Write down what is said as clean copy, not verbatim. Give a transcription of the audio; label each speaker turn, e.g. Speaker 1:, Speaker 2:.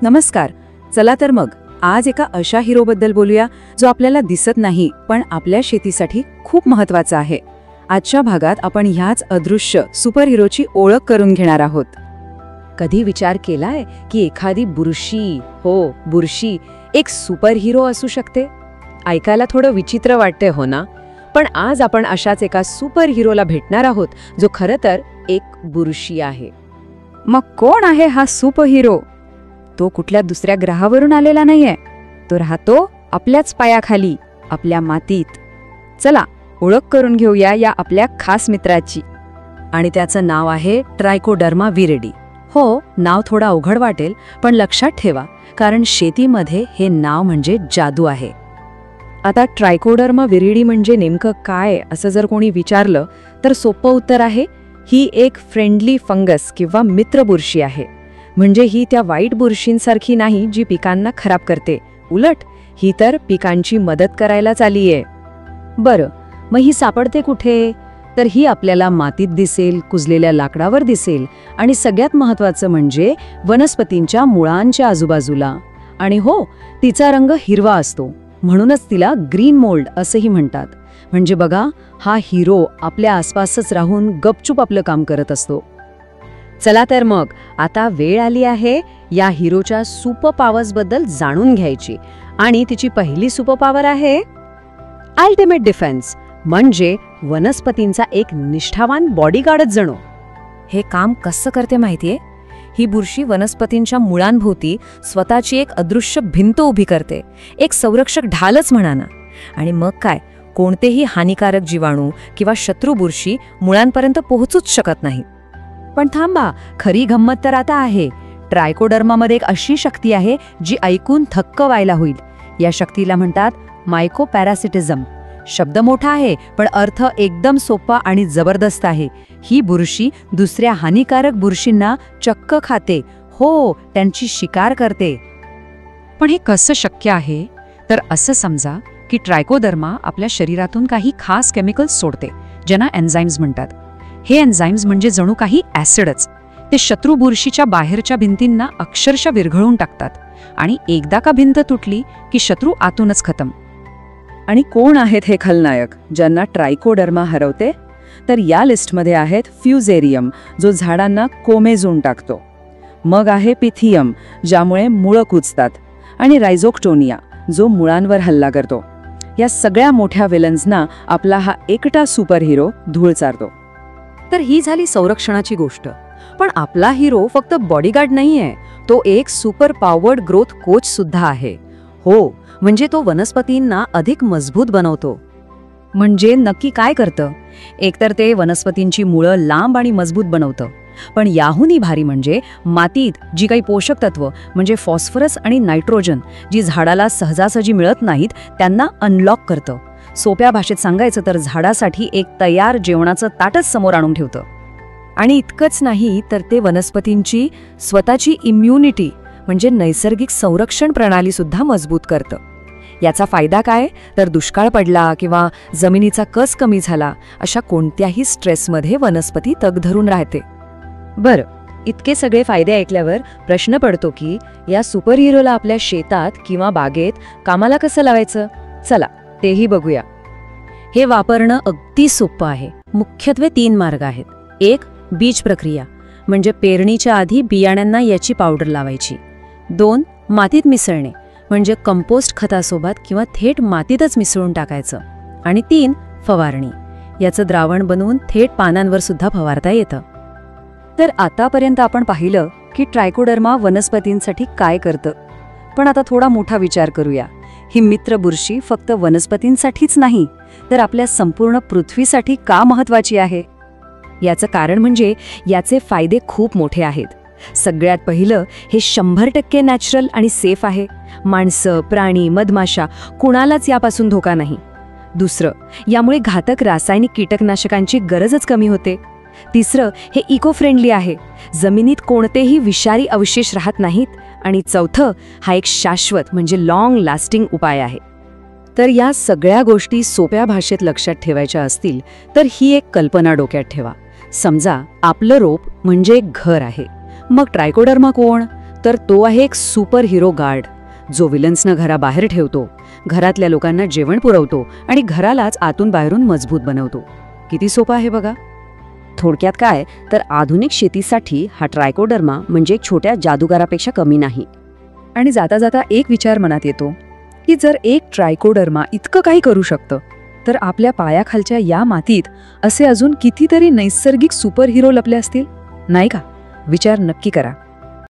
Speaker 1: नमस्कार. चला तर मग आज एका अशा हिरोबद्दल बोलूया जो आपल्याला दिसत नाही पण आपल्या शेतीसाठी खूप महत्वाचा आहे. आजच्या भागात आपण ह्याच अदृश्य सुपर हिरोची ओळख करून घेणार आहोत. कधी विचार केलाय की एखादी बुरशी एक सुपर हिरो असू शकते? ऐकायला थोडं विचित्र वाटतंय हो ना, पण आज आपण अशाच एका सुपर हिरोला भेटणार आहोत जो खरं तर एक बुरशी आहे. मग कोण आहे हा सुपर हिरो? तो कुठल्या दुसऱ्या ग्रहावरून आलेला नाहीये. तो राहतो आपल्याच पायाखाली, आपल्या मातीत. चला ओळख करून घेऊया या आपल्या खास मित्राची. आणि त्याचं नाव आहे ट्रायकोडर्मा विरिडी. हो, नाव थोडं अवघड वाटेल, पण लक्षात ठेवा, कारण शेतीमध्ये हे नाव म्हणजे जादू आहे. आता ट्रायकोडर्मा विरिडी म्हणजे नेमकं काय असं जर कोणी विचारलं तर सोपं उत्तर आहे, ही एक फ्रेंडली फंगस किंवा मित्र बुरशी आहे. म्हणजे ही त्या वाईट बुरशींसारखी नाही जी पिकांना खराब करते. उलट ही तर पिकांची मदत करायलाच आलीये. बरं, मग ही सापडते कुठे? तर ही आपल्याला मातीत दिसेल, कुजलेल्या लाकडावर दिसेल आणि सगळ्यात महत्त्वाचं म्हणजे वनस्पतींच्या मुळांच्या आजूबाजूला. आणि हो, तिचा रंग हिरवा असतो, म्हणूनच तिला ग्रीन मोल्ड असंही म्हणतात. म्हणजे बघा, हा हिरो आपल्या आसपासच राहून गपचूप आपलं काम करत असतो. चला तर मग आता वेळ आली आहे या हिरोच्या सुपर पॉवर्स बद्दल जाणून घ्यायची. आणि तिची पहिली सुपर पॉवर आहे अल्टिमेट डिफेन्स, म्हणजे वनस्पतींचा एक निष्ठावान बॉडीगार्डच जणू. हे काम कसं करते माहितीये? ही बुरशी वनस्पतींच्या मुळांभोवती स्वतःची एक अदृश्य भिंत उभी करते, एक संरक्षक ढालच म्हणा ना. आणि मग काय, कोणतेही हानिकारक जीवाणू किंवा शत्रू बुरशी मुळांपर्यंत पोहोचूच शकत नाही. पण थांबा, खरी गंमत तर आता आहे. ट्रायकोडर्मामध्ये एक अशी शक्ती आहे जी ऐकून थक्क व्हायला होईल. या शक्तीला म्हणतात मायकोपॅरासिटिझम. शब्द मोठा आहे पण अर्थ एकदम सोपा आणि जबरदस्त आहे. ही बुरशी दुसऱ्या हानिकारक बुरशींना चक्क खाते. हो, त्यांची शिकार करते. पण हे कसं शक्य आहे? तर असं समजा की ट्रायकोडर्मा आपल्या शरीरातून काही खास केमिकल्स सोडते, ज्यांना एन्झाईम्स म्हणतात. हे एन्झाईम्स म्हणजे जणू काही ॲसिडच. ते शत्रू बुरशीच्या बाहेरच्या भिंतींना अक्षरशः विरघळून टाकतात. आणि एकदा का भिंत तुटली की शत्रू आतूनच खतम. आणि कोण आहेत हे खलनायक ज्यांना ट्रायकोडर्मा हरवते? तर या लिस्टमध्ये आहेत फ्युजेरियम, जो झाडांना कोमेजून टाकतो. मग आहे पिथियम, ज्यामुळे मुळं कुजतात. आणि रायझोक्टोनिया, जो मुळांवर हल्ला करतो. या सगळ्या मोठ्या विलन्सना आपला हा एकटा सुपर हिरो धूळ चारतो. तर ही झाली संरक्षणाची गोष्ट. पण आपला हिरो फक्त बॉडीगार्ड नाहीये, तो एक सुपर पॉवर्ड ग्रोथ कोच सुद्धा आहे. हो, म्हणजे तो वनस्पतींना अधिक मजबूत बनवतो. म्हणजे नक्की काय करतं? एकतर ते वनस्पतींची मुळं लांब आणि मजबूत बनवतं. पण याहूनही भारी म्हणजे मातीत जी काही पोषक तत्व म्हणजे फॉस्फरस आणि नायट्रोजन जी झाडाला सहजासहजी मिळत नाहीत, त्यांना अनलॉक करतं. सोप्या भाषेत सांगायचं तर झाडासाठी एक तयार जेवणाचं ताटच समोर आणून ठेवतं. आणि इतकंच नाही, तर ते वनस्पतींची स्वतःची इम्युनिटी म्हणजे नैसर्गिक संरक्षण प्रणाली सुद्धा मजबूत करतं. याचा फायदा काय? तर दुष्काळ पडला किंवा जमिनीचा कस कमी झाला, अशा कोणत्याही स्ट्रेसमध्ये वनस्पती तग धरून राहते. बरं, इतके सगळे फायदे ऐकल्यावर प्रश्न पडतो की या सुपर हिरोला आपल्या शेतात किंवा बागेत कामाला कसं लावायचं? चला तेही बघूया. हे वापरणं अगदी सोपं आहे. मुख्यत्वे 3 मार्ग आहेत. एक, बीज प्रक्रिया, म्हणजे पेरणीच्या आधी बियाण्यांना याची पावडर लावायची. 2, मातीत मिसळणे, म्हणजे कंपोस्ट खतासोबत किंवा थेट मातीतच मिसळून टाकायचं. आणि 3, फवारणी, याचं द्रावण बनवून थेट पानांवर सुद्धा फवारता येतं. तर आतापर्यंत आपण पाहिलं की ट्रायकोडर्मा वनस्पतींसाठी काय करतं. पण आता थोडा मोठा विचार करूया. ही मित्र बुरशी फक्त वनस्पतींसाठीच नाही, तर आपल्या संपूर्ण पृथ्वीसाठी का महत्वाची आहे? याचं कारण म्हणजे याचे फायदे खूप मोठे आहेत. सगळ्यात पहिलं, हे 100% नॅचरल आणि सेफ आहे. माणसं, प्राणी, मधमाशा कुणालाच यापासून धोका नाही. दुसरं, यामुळे घातक रासायनिक कीटकनाशकांची गरजच कमी होते. तिसरं, हे इको फ्रेंडली आहे. जमिनीत कोणतेही विषारी अवशेष राहत नाहीत. आणि चौथं, हा एक शाश्वत म्हणजे लॉंग लास्टिंग उपाय आहे. तर या सगळ्या गोष्टी सोप्या भाषेत लक्षात ठेवायच्या असतील तर ही एक कल्पना डोक्यात ठेवा. समजा आपलं रोप म्हणजे एक घर आहे. मग ट्रायकोडर्मा कोण? तर तो आहे एक सुपर हिरो गार्ड, जो विलन्सना घराबाहेर ठेवतो, घरातल्या लोकांना जेवण पुरवतो आणि घरालाच आतून बाहेरून मजबूत बनवतो. किती सोपं आहे बघा.
Speaker 2: थोडक्यात काय तर आधुनिक शेतीसाठी हा ट्रायकोडर्मा म्हणजे एक छोट्या जादूगारापेक्षा कमी नाही.
Speaker 1: आणि जाता जाता एक विचार मनात येतो की जर एक ट्रायकोडर्मा इतकं काही करू शकतं, तर आपल्या पायाखालच्या या मातीत असे अजून कितीतरी नैसर्गिक सुपर हिरो लपले असतील, नाही का? विचार नक्की करा.